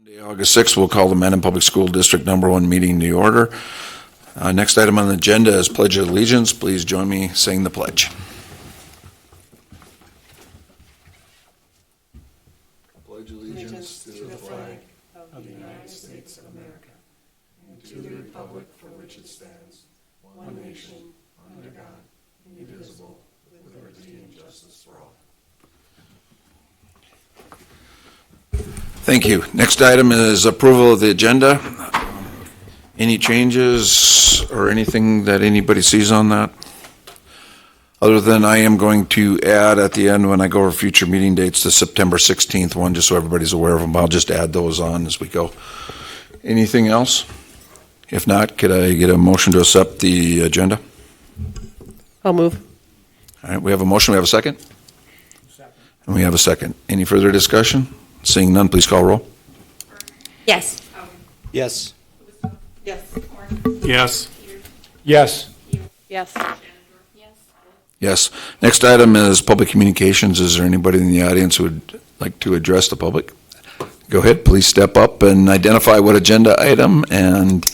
Monday, August 6th, we'll call the Mandan Public School District Number 1 meeting to order. Next item on the agenda is Pledge of Allegiance. Please join me saying the pledge. Pledge allegiance to the flag of the United States of America and to the republic for which it stands, one nation, under God, indivisible, with liberty and justice for all. Thank you. Next item is approval of the agenda. Any changes or anything that anybody sees on that? Other than I am going to add at the end when I go over future meeting dates, the September 16th one, just so everybody's aware of them. I'll just add those on as we go. Anything else? If not, could I get a motion to accept the agenda? I'll move. All right, we have a motion. We have a second? Second. And we have a second. Any further discussion? Seeing none, please call roll. Yes. Yes. Yes. Yes. Yes. Yes. Yes. Next item is public communications. Is there anybody in the audience who would like to address the public? Go ahead, please step up and identify what agenda item and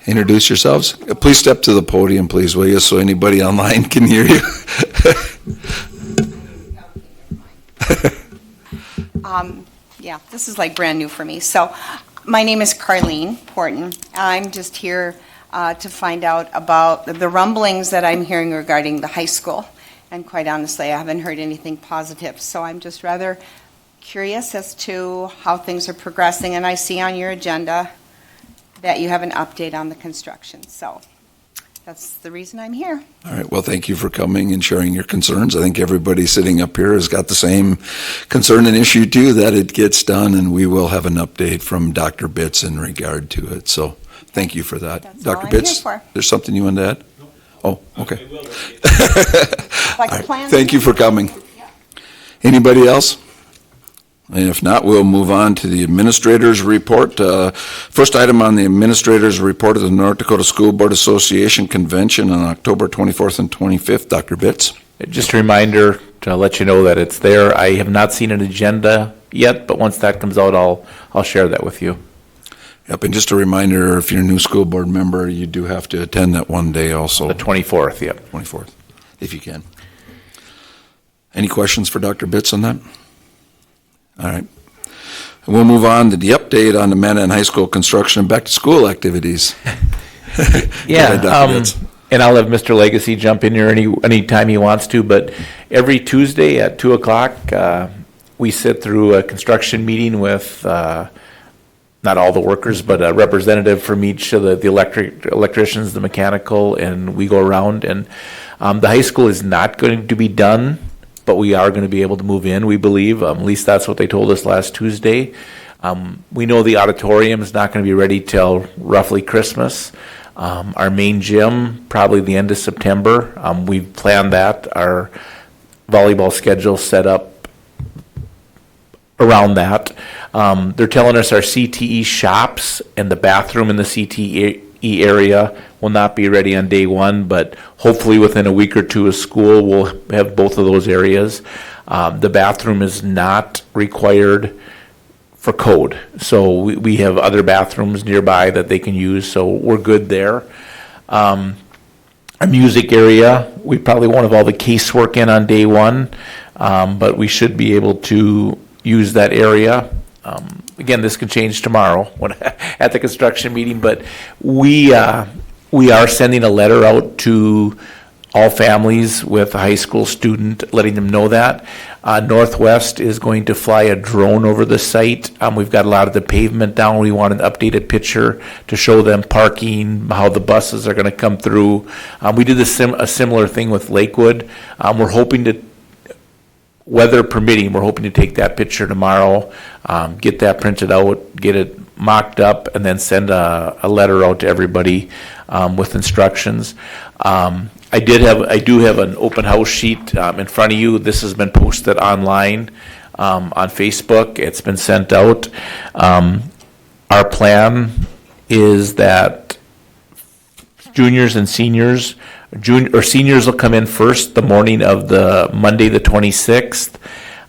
introduce yourselves. Please step to the podium, please, will you, so anybody online can hear you. Yeah, this is like brand new for me. So my name is Carlene Porton. I'm just here to find out about the rumblings that I'm hearing regarding the high school. And quite honestly, I haven't heard anything positive. So I'm just rather curious as to how things are progressing. And I see on your agenda that you have an update on the construction. So that's the reason I'm here. All right, well, thank you for coming and sharing your concerns. I think everybody sitting up here has got the same concern and issue too, that it gets done, and we will have an update from Dr. Bitts in regard to it. So thank you for that. That's Dr. all I'm Bitts, here for. there's something you want to add? No. Oh, okay. Like All right, plans. thank you for coming. Anybody else? And if not, we'll move on to the administrator's report. First item on the administrator's report is the North Dakota School Board Association Convention on October 24th and 25th. Dr. Bitts? Just a reminder to let you know that it's there. I have not seen an agenda yet, but once that comes out, I'll share that with you. Yep, and just a reminder, if you're a new school board member, you do have to attend that one day also. The 24th, yep. 24th, if you can. Any questions for Dr. Bitts on that? All right. We'll move on to the update on the Mandan High School construction and back-to-school activities. Yeah, Dr. Bitts. and I'll have Mr. Legacy jump in here any time he wants to, but every Tuesday at 2 o'clock, we sit through a construction meeting with not all the workers, but a representative from each of the electricians, the mechanical, and we go around. And the high school is not going to be done, but we are going to be able to move in, we believe. At least that's what they told us last Tuesday. We know the auditorium is not going to be ready till roughly Christmas. Our main gym, probably the end of September. We've planned that. Our volleyball schedule set up around that. They're telling us our CTE shops and the bathroom in the CTE area will not be ready on day one, but hopefully within a week or two of school, we'll have both of those areas. The bathroom is not required for code, so we have other bathrooms nearby that they can use, so we're good there. Our music area, we probably won't have all the casework in on day one, but we should be able to use that area. Again, this can change tomorrow at the construction meeting, but we are sending a letter out to all families with a high school student, letting them know that. Northwest is going to fly a drone over the site. We've got a lot of the pavement down. We want an updated picture to show them parking, how the buses are going to come through. We did a similar thing with Lakewood. We're hoping to, weather permitting, we're hoping to take that picture tomorrow, get that printed out, get it mocked up, and then send a letter out to everybody with instructions. I do have an open house sheet in front of you. This has been posted online on Facebook. It's been sent out. Our plan is that juniors and seniors, seniors will come in first the morning of the Monday the 26th.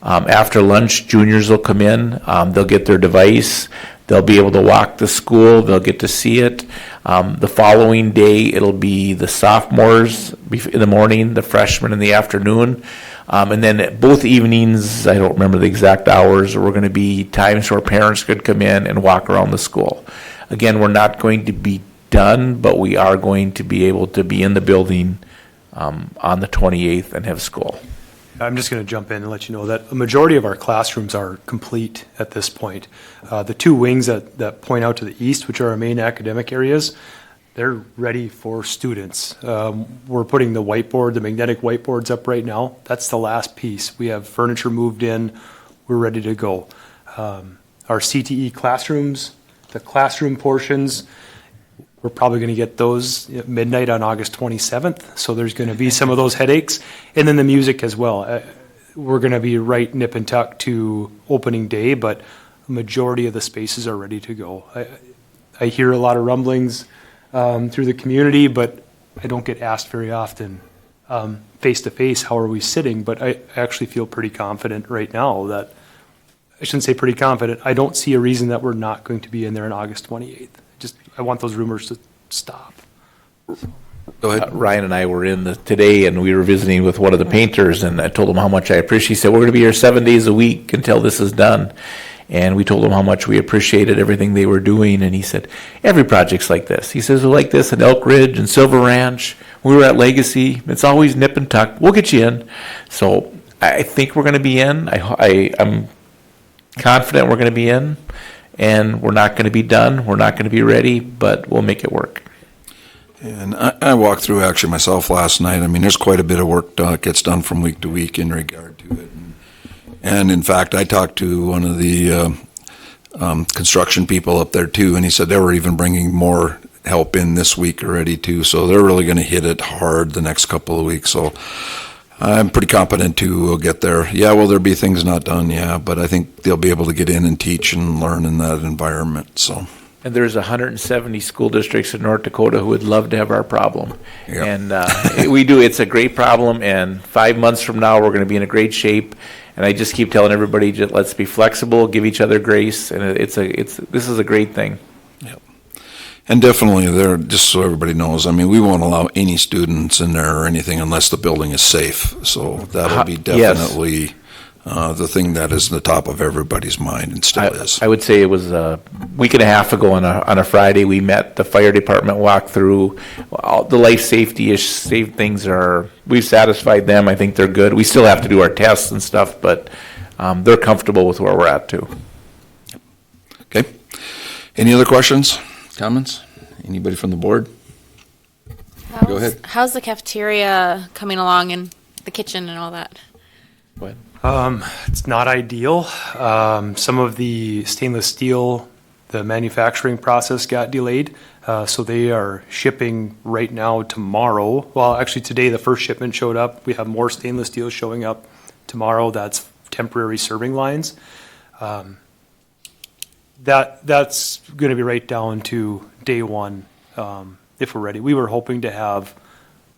After lunch, juniors will come in. They'll get their device. They'll be able to walk the school. They'll get to see it. The following day, it'll be the sophomores in the morning, the freshmen in the afternoon. And then both evenings, I don't remember the exact hours, we're going to be times where parents could come in and walk around the school. Again, we're not going to be done, but we are going to be able to be in the building on the 28th and have school. I'm just going to jump in and let you know that a majority of our classrooms are complete at this point. The two wings that point out to the east, which are our main academic areas, they're ready for students. We're putting the magnetic whiteboards up right now. That's the last piece. We have furniture moved in. We're ready to go. Our CTE classrooms, the classroom portions, we're probably going to get those at midnight on August 27th. So there's going to be some of those headaches. And then the music as well. We're going to be right nip and tuck to opening day, but a majority of the spaces are ready to go. I hear a lot of rumblings through the community, but I don't get asked very often face to face, how are we sitting? But I actually feel pretty confident right now that, I shouldn't say pretty confident, I don't see a reason that we're not going to be in there on August 28th. I want those rumors to stop. Go ahead. Ryan and I were in today, and we were visiting with one of the painters, and I told him how much I appreciate. He said, we're going to be here 7 days a week until this is done. And we told him how much we appreciated everything they were doing, and he said, every project's like this. He says, we're like this at Elk Ridge and Silver Ranch. We were at Legacy. It's always nip and tuck. We'll get you in. So I think we're going to be in. I'm confident we're going to be in. And we're not going to be done. We're not going to be ready, but we'll make it work. And I walked through actually myself last night. I mean, there's quite a bit of work gets done from week to week in regard to it. And in fact, I talked to one of the construction people up there too, and he said they were even bringing more help in this week already too. So they're really going to hit it hard the next couple of weeks. So I'm pretty confident too we'll get there. Yeah, will there be things not done? Yeah, but I think they'll be able to get in and teach and learn in that environment. So. And there's 170 school districts in North Dakota who would love to have our problem. Yep. And we do. It's a great problem, and 5 months from now, we're going to be in a great shape. And I just keep telling everybody, just let's be flexible, give each other grace, and this is a great thing. Yep. And definitely there, just so everybody knows, I mean, we won't allow any students in there or anything unless the building is safe. So that'll be definitely the thing that is the top of everybody's mind, and still is. I would say it was a week and a half ago on a Friday, we met, the fire department walked through. All the life safety-ish things we've satisfied them. I think they're good. We still have to do our tests and stuff, but they're comfortable with where we're at too. Okay. Any other questions, comments? Anybody from the board? Go ahead. How's the cafeteria coming along and the kitchen and all that? Go ahead. It's not ideal. Some of the stainless steel, the manufacturing process got delayed. So they are shipping right now tomorrow. Well, actually today the first shipment showed up. We have more stainless steel showing up tomorrow. That's temporary serving lines. That's going to be right down to day one if we're ready. We were hoping to have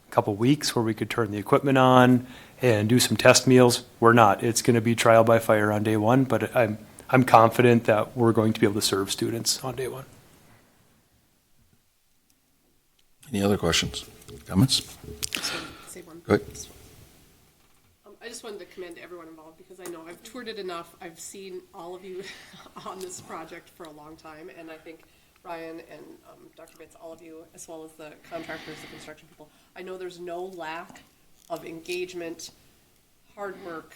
a couple weeks where we could turn the equipment on and do some test meals. We're not. It's going to be trial by fire on day one, but I'm confident that we're going to be able to serve students on day one. Any other questions, comments? Say one. Go ahead. I just wanted to commend everyone involved because I know I've toured it enough. I've seen all of you on this project for a long time, and I think Ryan and Dr. Bitts, all of you, as well as the contractors, the construction people, I know there's no lack of engagement, hard work,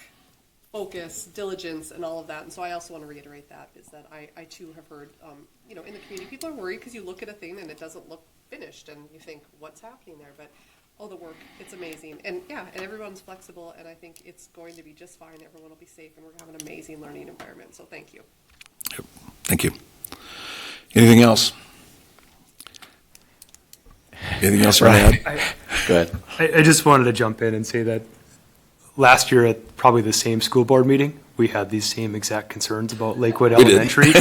focus, diligence, and all of that. And so I also want to reiterate that, is that I too have heard, in the community, people are worried because you look at a thing and it doesn't look finished and you think, what's happening there? But the work, it's amazing. And yeah, and everyone's flexible, and I think it's going to be just fine. Everyone will be safe, and we're going to have an amazing learning environment. So thank you. Yep. Thank you. Anything else? Anything else, Ryan? Go ahead. I just wanted to jump in and say that last year at probably the same school board meeting, we had these same exact concerns about Lakewood Elementary,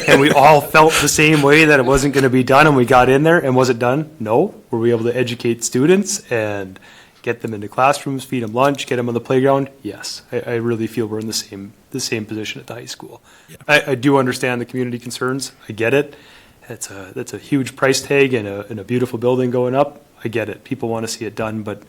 and we all felt the same way that it wasn't going to be done, and we got in there, and was it done? No. Were we able to educate students and get them into classrooms, feed them lunch, get them on the playground, yes. I really feel we're in the same position at the high school. I do understand the community concerns. I get it. That's a huge price tag and a beautiful building going up. I get it. People want to see it done, but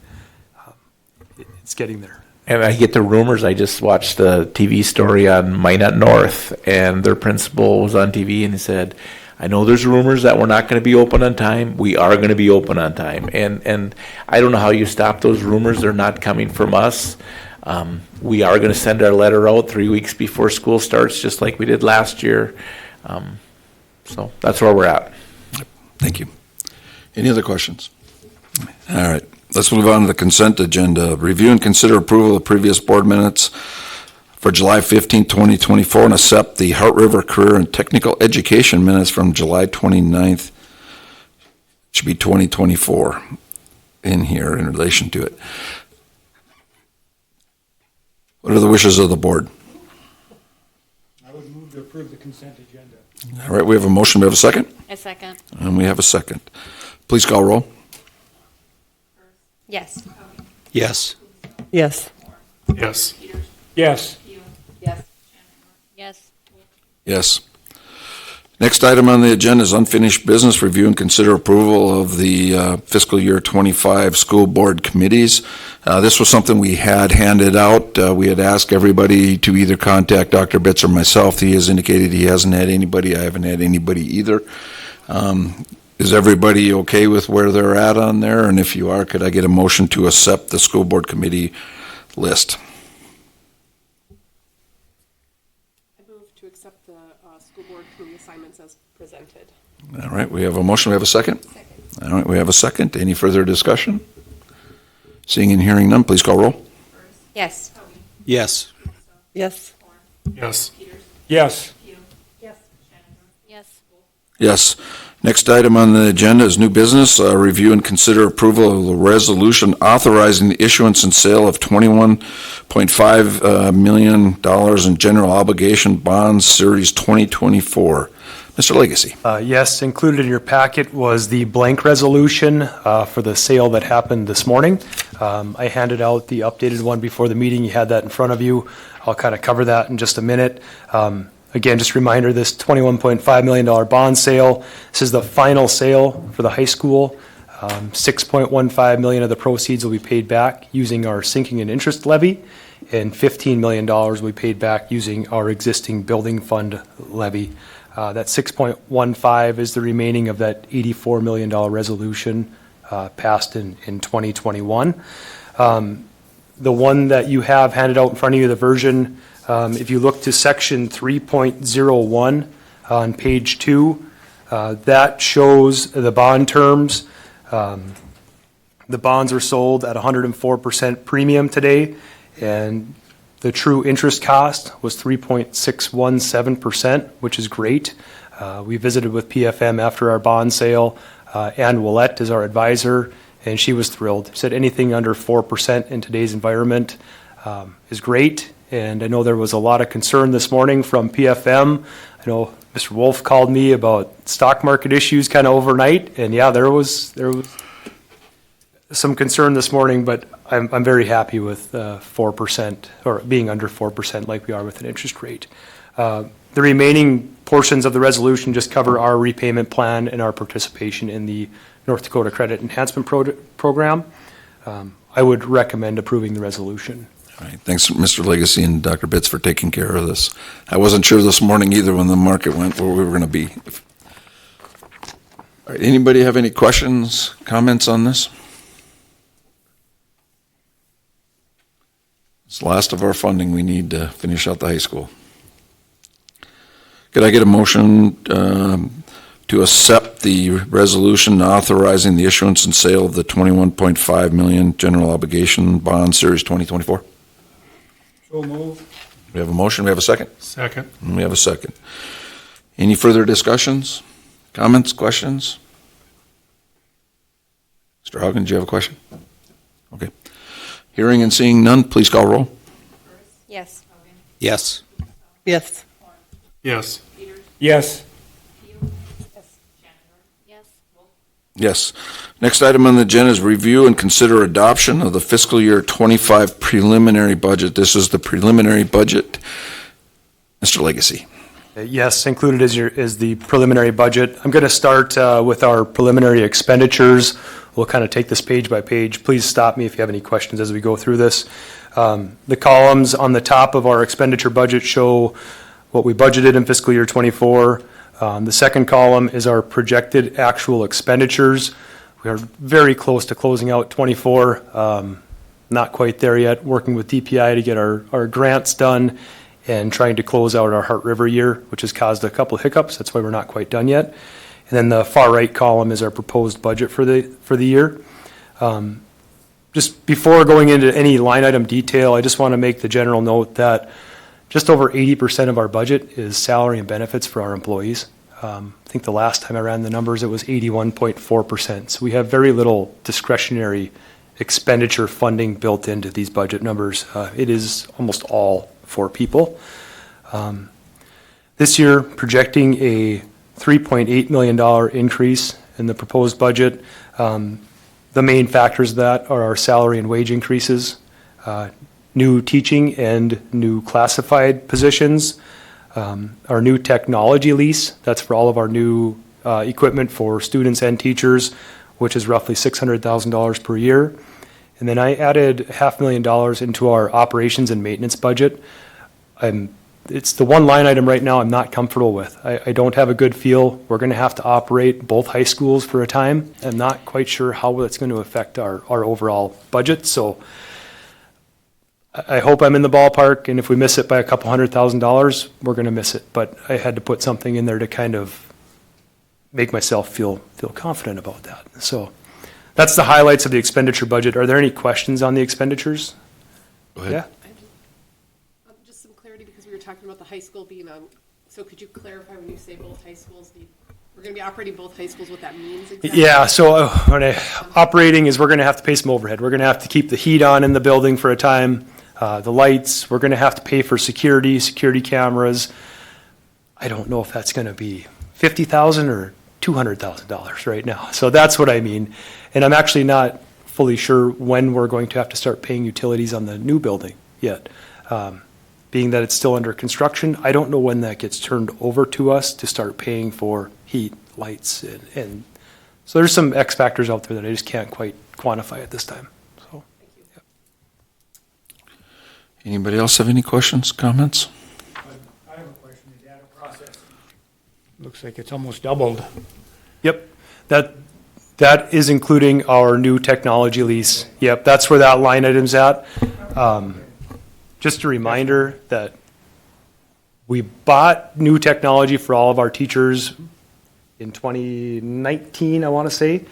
it's getting there. And I get the rumors. I just watched the TV story on Minot North, and their principal was on TV, and he said, I know there's rumors that we're not going to be open on time. We are going to be open on time. And I don't know how you stop those rumors. They're not coming from us. We are going to send our letter out 3 weeks before school starts, just like we did last year. So that's where we're at. Thank you. Any other questions? All right, let's move on to the consent agenda. Review and consider approval of previous board minutes for July 15, 2024, and accept the Heart River Career and Technical Education minutes from July 29th, should be 2024, in here in relation to it. What are the wishes of the board? I would move to approve the consent agenda. All right, we have a motion, we have a second, A second. and we have a second. Please call roll. Yes. Yes. Yes. Yes. Yes. Yes. Yes. Yes. Next item on the agenda is unfinished business review and consider approval of the fiscal year 25 school board committees. This was something we had handed out. We had asked everybody to either contact Dr. Bitz or myself. He has indicated he hasn't had anybody. I haven't had anybody either. Is everybody okay with where they're at on there? And if you are, could I get a motion to accept the school board committee list? I move to accept the school board committee assignments as presented. All right, we have a motion, we have a second? All right, we have a second. Any further discussion? Seeing and hearing none, please call roll. Yes. Yes. Yes. Yes. Yes. Yes. Yes. Next item on the agenda is new business, review and consider approval of the resolution authorizing the issuance and sale of $21.5 million in general obligation bonds, Series 2024. Mr. Legacy. Yes, included in your packet was the blank resolution for the sale that happened this morning. I handed out the updated one before the meeting. You had that in front of you. I'll kind of cover that in just a minute. Again, just a reminder, this $21.5 million bond sale, this is the final sale for the high school. $6.15 million of the proceeds will be paid back using our sinking and interest levy, and $15 million will be paid back using our existing building fund levy. That 6.15 is the remaining of that $84 million resolution passed in 2021. The one that you have handed out in front of you, the version, if you look to section 3.01 on page 2, that shows the bond terms. The bonds are sold at 104% premium today, and the true interest cost was 3.617%, which is great. We visited with PFM after our bond sale. Ann Willette is our advisor, and she was thrilled. Said anything under 4% in today's environment is great. And I know there was a lot of concern this morning from PFM. I know Mr. Wolf called me about stock market issues kind of overnight, and yeah, there was some concern this morning, but I'm very happy with 4% or being under 4% like we are with an interest rate. The remaining portions of the resolution just cover our repayment plan and our participation in the North Dakota Credit Enhancement Program. I would recommend approving the resolution. All right, thanks, Mr. Legacy and Dr. Bitz, for taking care of this. I wasn't sure this morning either when the market went where we were going to be. All right, anybody have any questions, comments on this? It's the last of our funding we need to finish out the high school. Could I get a motion to accept the resolution authorizing the issuance and sale of the $21.5 million general obligation bond, Series 2024? So move. We have a motion, we have a second? Second. And we have a second. Any further discussions, comments, questions? Mr. Haugen, do you have a question? Okay. Hearing and seeing none, please call roll. Yes. Yes. Yes. Yes. Yes. Yes. Yes. Next item on the agenda is review and consider adoption of the fiscal year 25 preliminary budget. This is the preliminary budget. Mr. Legacy. Yes, included is the preliminary budget. I'm going to start with our preliminary expenditures. We'll kind of take this page by page. Please stop me if you have any questions as we go through this. The columns on the top of our expenditure budget show what we budgeted in fiscal year 24. The second column is our projected actual expenditures. We are very close to closing out 24. Not quite there yet, working with DPI to get our grants done and trying to close out our Heart River year, which has caused a couple of hiccups. That's why we're not quite done yet. And then the far right column is our proposed budget for the year. Just before going into any line item detail, I just want to make the general note that just over 80% of our budget is salary and benefits for our employees. I think the last time I ran the numbers, it was 81.4%. So we have very little discretionary expenditure funding built into these budget numbers. It is almost all for people. This year, projecting a $3.8 million increase in the proposed budget. The main factors of that are our salary and wage increases, new teaching and new classified positions, our new technology lease, that's for all of our new equipment for students and teachers, which is roughly $600,000 per year. And then I added $500,000 into our operations and maintenance budget. It's the one line item right now I'm not comfortable with. I don't have a good feel. We're going to have to operate both high schools for a time. I'm not quite sure how that's going to affect our overall budget. So I hope I'm in the ballpark, and if we miss it by a couple $100,000, we're going to miss it. But I had to put something in there to kind of make myself feel confident about that. So that's the highlights of the expenditure budget. Are there any questions on the expenditures? Go ahead. Yeah. Just some clarity, because we were talking about the high school being on, so could you clarify when you say both high schools, we're going to be operating both high schools, what that means exactly? Yeah, so operating is we're going to have to pay some overhead. We're going to have to keep the heat on in the building for a time, the lights. We're going to have to pay for security cameras. I don't know if that's going to be $50,000 or $200,000 right now. So that's what I mean. And I'm actually not fully sure when we're going to have to start paying utilities on the new building yet. Being that it's still under construction, I don't know when that gets turned over to us to start paying for heat, lights, and so there's some X factors out there that I just can't quite quantify at this time. So, yeah. Anybody else have any questions, comments? I have a question, the data processing. Looks like it's almost doubled. Yep, that is including our new technology lease. Yep, that's where that line item's at. Just a reminder that we bought new technology for all of our teachers in 2019, I want to say.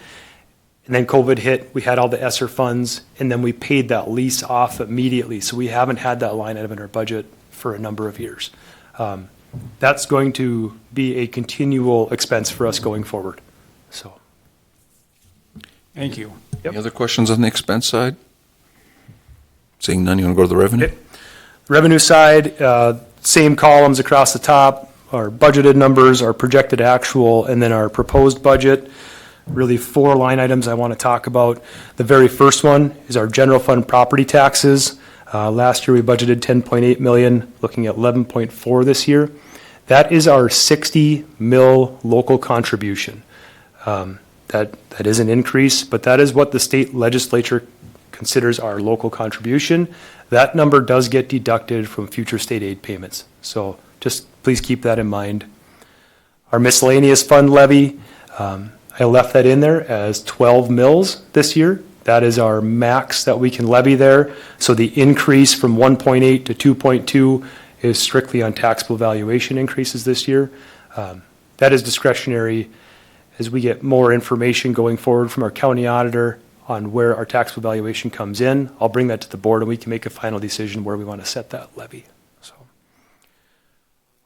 And then COVID hit, we had all the ESSER funds, and then we paid that lease off immediately. So we haven't had that line item in our budget for a number of years. That's going to be a continual expense for us going forward. So, Thank you. Yep. Any other questions on the expense side? Seeing none, you want to go to the revenue? Okay. Revenue side, same columns across the top, our budgeted numbers, our projected actual, and then our proposed budget. Really 4 line items I want to talk about. The very first one is our general fund property taxes. Last year we budgeted 10.8 million, looking at 11.4 this year. That is our 60 mil local contribution. That is an increase, but that is what the state legislature considers our local contribution. That number does get deducted from future state aid payments. So just please keep that in mind. Our miscellaneous fund levy, I left that in there as 12 mils this year. That is our max that we can levy there. So the increase from 1.8 to 2.2 is strictly on taxable valuation increases this year. That is discretionary as we get more information going forward from our county auditor on where our taxable valuation comes in. I'll bring that to the board and we can make a final decision where we want to set that levy. So,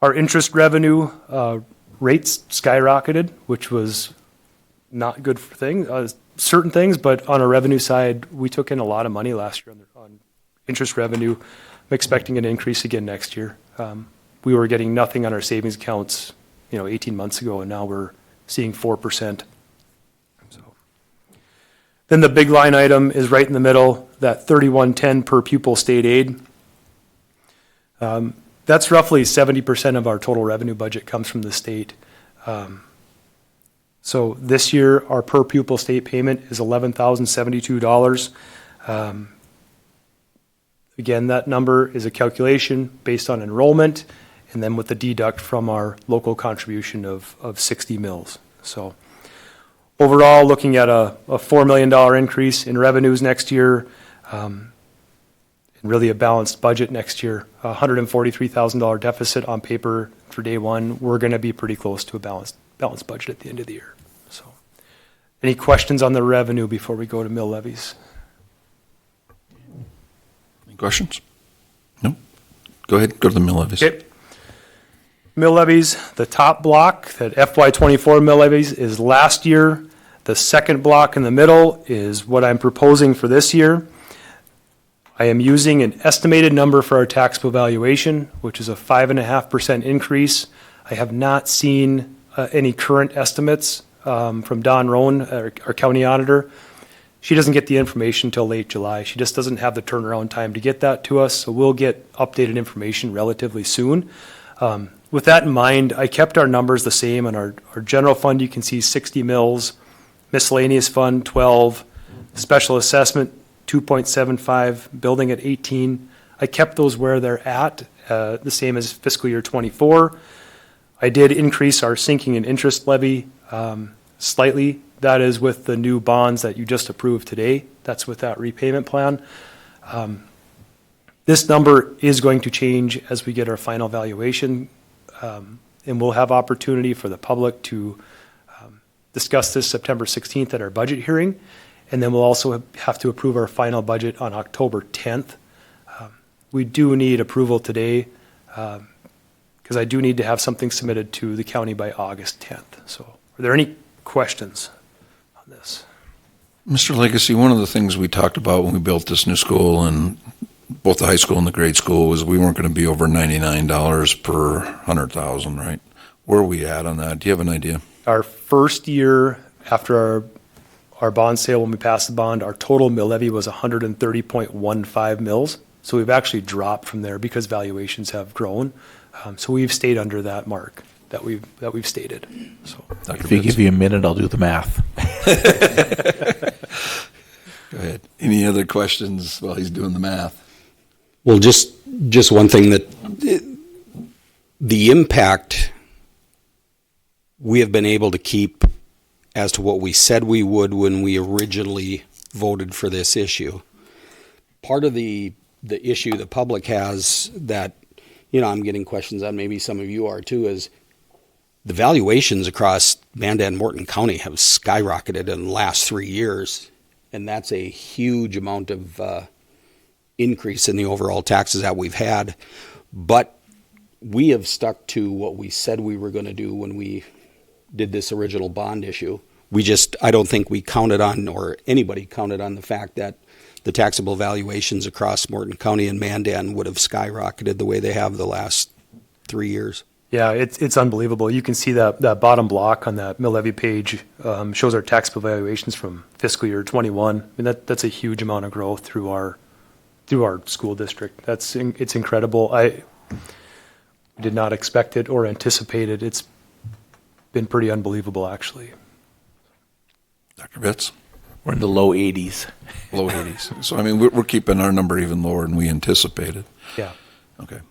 our interest revenue rates skyrocketed, which was not good for certain things, but on a revenue side, we took in a lot of money last year on interest revenue. I'm expecting an increase again next year. We were getting nothing on our savings accounts, 18 months ago, and now we're seeing 4%. So. Then the big line item is right in the middle, that 3110 per pupil state aid. That's roughly 70% of our total revenue budget comes from the state. So this year, our per pupil state payment is $11,072. Again, that number is a calculation based on enrollment and then with the deduct from our local contribution of 60 mils. So overall, looking at a $4 million increase in revenues next year, and really a balanced budget next year, a $143,000 deficit on paper for day one. We're going to be pretty close to a balanced budget at the end of the year. So, any questions on the revenue before we go to mill levies? Any questions? No? Go ahead, go to the mill levies. Okay. Mill levies, the top block, that FY24 mill levies is last year. The second block in the middle is what I'm proposing for this year. I am using an estimated number for our taxable valuation, which is a 5.5% increase. I have not seen any current estimates from Dawn Roan, our county auditor. She doesn't get the information until late July. She just doesn't have the turnaround time to get that to us, so we'll get updated information relatively soon. With that in mind, I kept our numbers the same. On our general fund, you can see 60 mils, miscellaneous fund 12, special assessment 2.75, building at 18. I kept those where they're at, the same as fiscal year 24. I did increase our sinking and interest levy slightly. That is with the new bonds that you just approved today. That's with that repayment plan. This number is going to change as we get our final valuation, and we'll have opportunity for the public to discuss this September 16th at our budget hearing, and then we'll also have to approve our final budget on October 10th. We do need approval today because I do need to have something submitted to the county by August 10th. So are there any questions on this? Mr. Legacy, one of the things we talked about when we built this new school, and both the high school and the grade school, was we weren't going to be over $99 per 100,000, right? Where are we at on that? Do you have an idea? Our first year after our bond sale, when we passed the bond, our total mill levy was 130.15 mils. So we've actually dropped from there because valuations have grown. So we've stayed under that mark that we've stated. So If you give you a minute, I'll do the math. Go ahead. Any other questions while he's doing the math? Well, just one thing, that the impact we have been able to keep as to what we said we would when we originally voted for this issue. Part of the issue the public has that, I'm getting questions on, maybe some of you are too, is the valuations across Mandan, Morton County have skyrocketed in the last 3 years, and that's a huge amount of increase in the overall taxes that we've had. But we have stuck to what we said we were going to do when we did this original bond issue. I don't think we counted on, or anybody counted on, the fact that the taxable valuations across Morton County and Mandan would have skyrocketed the way they have the last 3 years. yeah, it's unbelievable. You can see that bottom block on that mill levy page shows our taxable valuations from fiscal year 21. I mean, that's a huge amount of growth through our school district. It's incredible. I did not expect it or anticipate it. It's been pretty unbelievable, actually. Dr. Betts? We're in the low 80s. Low 80s. So, I mean, we're keeping our number even lower than we anticipated. Yeah. Okay.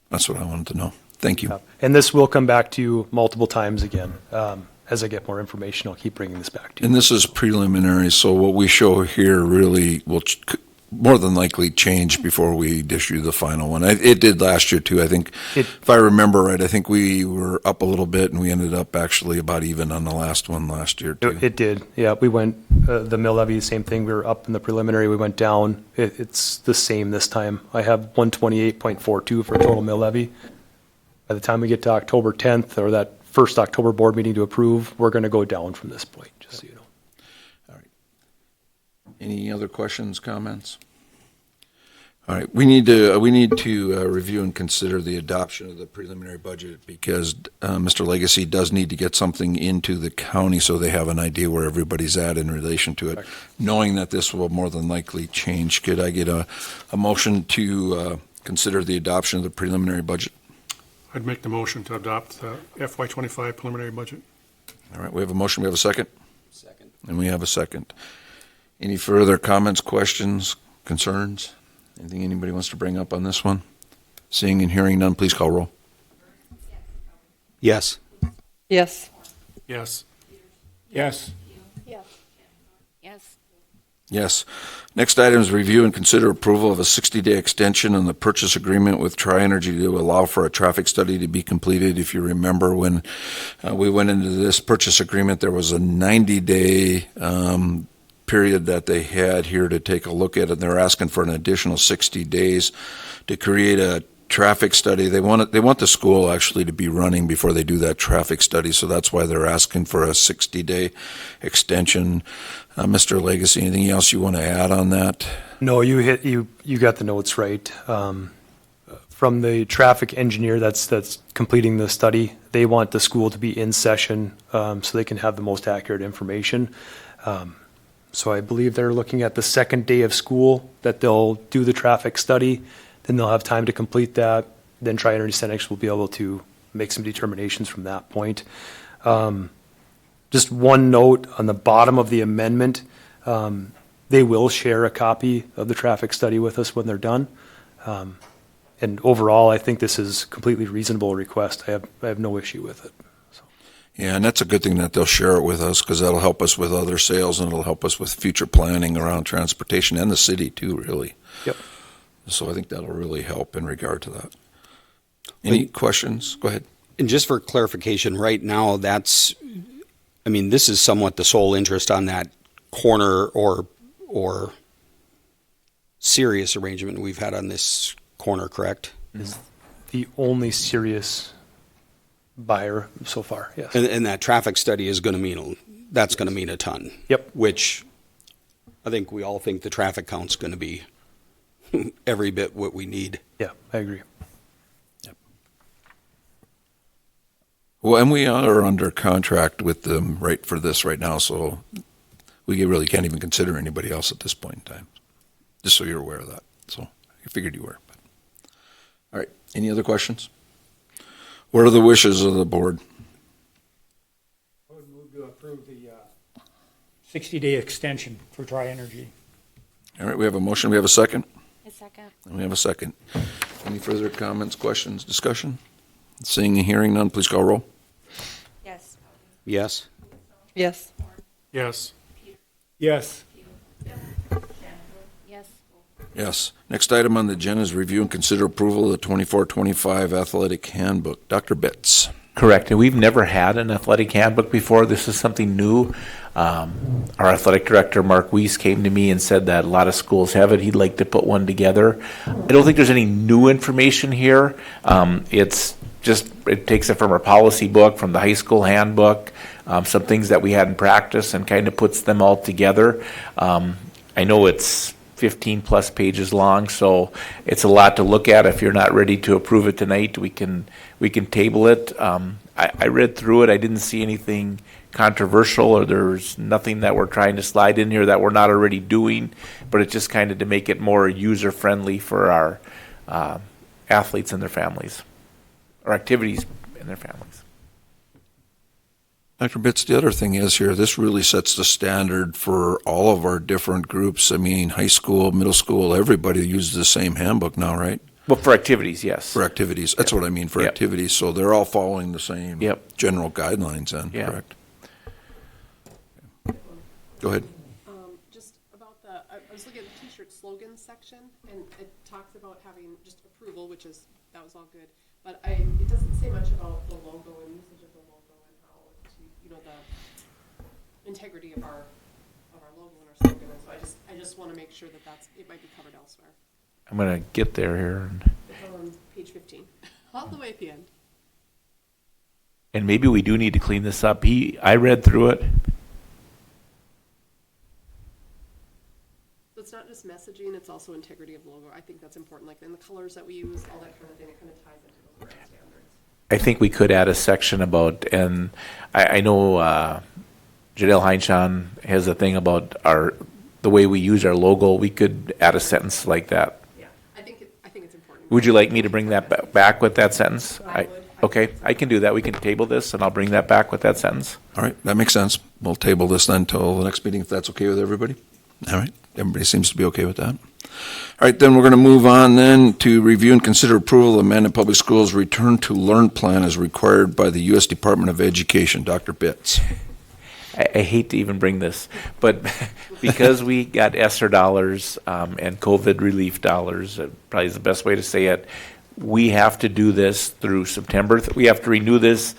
That's what I wanted to know. Thank you. Yeah. And this will come back to you multiple times again. As I get more information, I'll keep bringing this back to you. And this is preliminary, so what we show here really will more than likely change before we issue the final one. It did last year too. I think, if I remember right, I think we were up a little bit and we ended up actually about even on the last one last year too. It did. Yeah, we went, the mill levy, same thing. We were up in the preliminary. We went down. It's the same this time. I have 128.42 for total mill levy. By the time we get to October 10th or that first October board meeting to approve, we're going to go down from this point, just so you know. All right. Any other questions, comments? All right, we need to review and consider the adoption of the preliminary budget because Mr. Legacy does need to get something into the county so they have an idea where everybody's at in relation to it, knowing that this will more than likely change. Could I get a motion to consider the adoption of the preliminary budget? I'd make the motion to adopt the FY25 preliminary budget. All right, we have a motion, we have a second? Second. And we have a second. Any further comments, questions, concerns? Anything anybody wants to bring up on this one? Seeing and hearing none, please call roll. Yes. Yes. Yes. Yes. Yes. Yes. Next item is review and consider approval of a 60-day extension on the purchase agreement with Tri-Energy to allow for a traffic study to be completed. If you remember, when we went into this purchase agreement, there was a 90-day period that they had here to take a look at it. They're asking for an additional 60 days to create a traffic study. They want the school actually to be running before they do that traffic study, so that's why they're asking for a 60-day extension. Mr. Legacy, anything else you want to add on that? No, you got the notes right. From the traffic engineer that's completing the study, they want the school to be in session so they can have the most accurate information. So I believe they're looking at the second day of school that they'll do the traffic study. Then they'll have time to complete that. Then Tri-Energy Cenex will be able to make some determinations from that point. Just one note on the bottom of the amendment, they will share a copy of the traffic study with us when they're done. And overall, I think this is a completely reasonable request. I have no issue with it. Yeah, and that's a good thing that they'll share it with us because that'll help us with other sales and it'll help us with future planning around transportation and the city too, really. Yep. So I think that'll really help in regard to that. Any questions? Go ahead. And just for clarification, right now, this is somewhat the sole interest on that corner or serious arrangement we've had on this corner, correct? The only serious buyer so far, yes. And that traffic study is going to mean, that's going to mean a ton. Yep. Which I think we all think the traffic count's going to be every bit what we need. Yeah, I agree. Well, and we are under contract with them right for this right now, so we really can't even consider anybody else at this point in time. Just so you're aware of that. So I figured you were. But. All right. Any other questions? What are the wishes of the board? I would move to approve the 60-day extension for Tri-Energy. All right. We have a motion. We have a second. A second. And we have a second. Any further comments, questions, discussion? Seeing and hearing none, please call roll. Yes. Yes? Yes. Yes. Yes. Yes. Yes. Next item on the agenda is review and consider approval of the 24-25 athletic handbook. Dr. Betts. Correct, and we've never had an athletic handbook before. This is something new. Our athletic director, Mark Weiss, came to me and said that a lot of schools have it. He'd like to put one together. I don't think there's any new information here. It's just, it takes it from our policy book, from the high school handbook, some things that we had in practice and kind of puts them all together. I know it's 15 plus pages long, so it's a lot to look at. If you're not ready to approve it tonight, we can table it. I read through it. I didn't see anything controversial, or there's nothing that we're trying to slide in here that we're not already doing, but it's just kind of to make it more user friendly for our athletes and their families, or activities and their families. Dr. Bitts, the other thing is here, this really sets the standard for all of our different groups. I mean, high school, middle school, everybody uses the same handbook now, right? Well, for activities, yes. For activities. That's what I mean, for Yep. activities. So they're all following the same Yep. general guidelines then, Yeah. correct? Go ahead. Just about I was looking at the t-shirt slogan section, and it talks about having just approval, that was all good. But it doesn't say much about the logo and usage of the logo and how the integrity of our logo and our slogan. And so I just want to make sure that it might be covered elsewhere. I'm going to get there here. It's on page 15, all the way at the end. And maybe we do need to clean this up. I read through it. it's not just messaging, it's also integrity of logo. I think that's important, like in the colors that we use, all that kind of thing, it kind of ties into those brand standards. I think we could add a section about, and I know Janelle Heinchan has a thing about the way we use our logo. We could add a sentence like that. Yeah, I think it's important. Would you like me to bring that back with that sentence? I would. Okay, I can do that. We can table this, and I'll bring that back with that sentence. All right, that makes sense. We'll table this then till the next meeting, if that's okay with everybody. All right, everybody seems to be okay with that. All right, then we're going to move on then to review and consider approval of Mandan Public Schools Return to Learn Plan as required by the U.S. Department of Education. Dr. Bitts. I hate to even bring this, but because we got ESSER dollars and COVID relief dollars, probably is the best way to say it, we have to do this through September. We have to renew this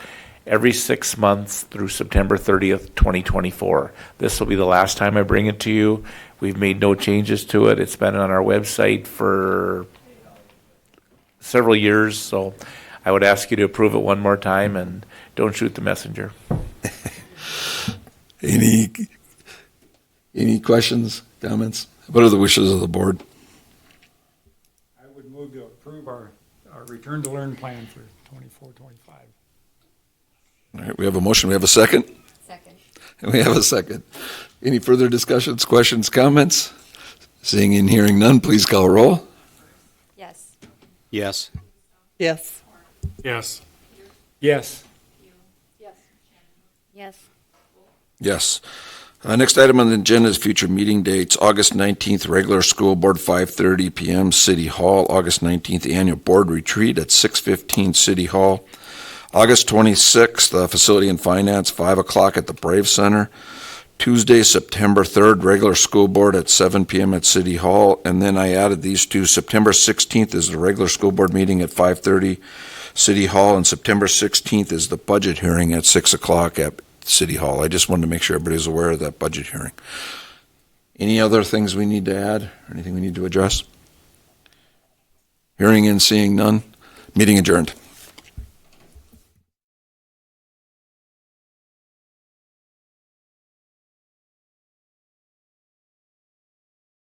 every 6 months through September 30th, 2024. This will be the last time I bring it to you. We've made no changes to it. It's been on our website for several years, so I would ask you to approve it one more time and don't shoot the messenger. Any questions, comments? What are the wishes of the board? I would move to approve our return to learn plan for 24-25. All right, we have a motion. We have a second? Second. We have a second. Any further discussions, questions, comments? Seeing and hearing none, please call roll. Yes. Yes. Yes. Yes. Yes. Yes. Yes. Yes. Next item on the agenda is future meeting dates. August 19th, regular school board, 5:30 p.m., City Hall. August 19th, annual board retreat at 6:15 City Hall. August 26th, facility and finance, 5 o'clock at the Brave Center. Tuesday, September 3rd, regular school board at 7 p.m. at City Hall. And then I added these two. September 16th is the regular school board meeting at 5:30 City Hall, and September 16th is the budget hearing at 6 o'clock at City Hall. I just wanted to make sure everybody's aware of that budget hearing. Any other things we need to add, or anything we need to address? Hearing and seeing none. Meeting adjourned.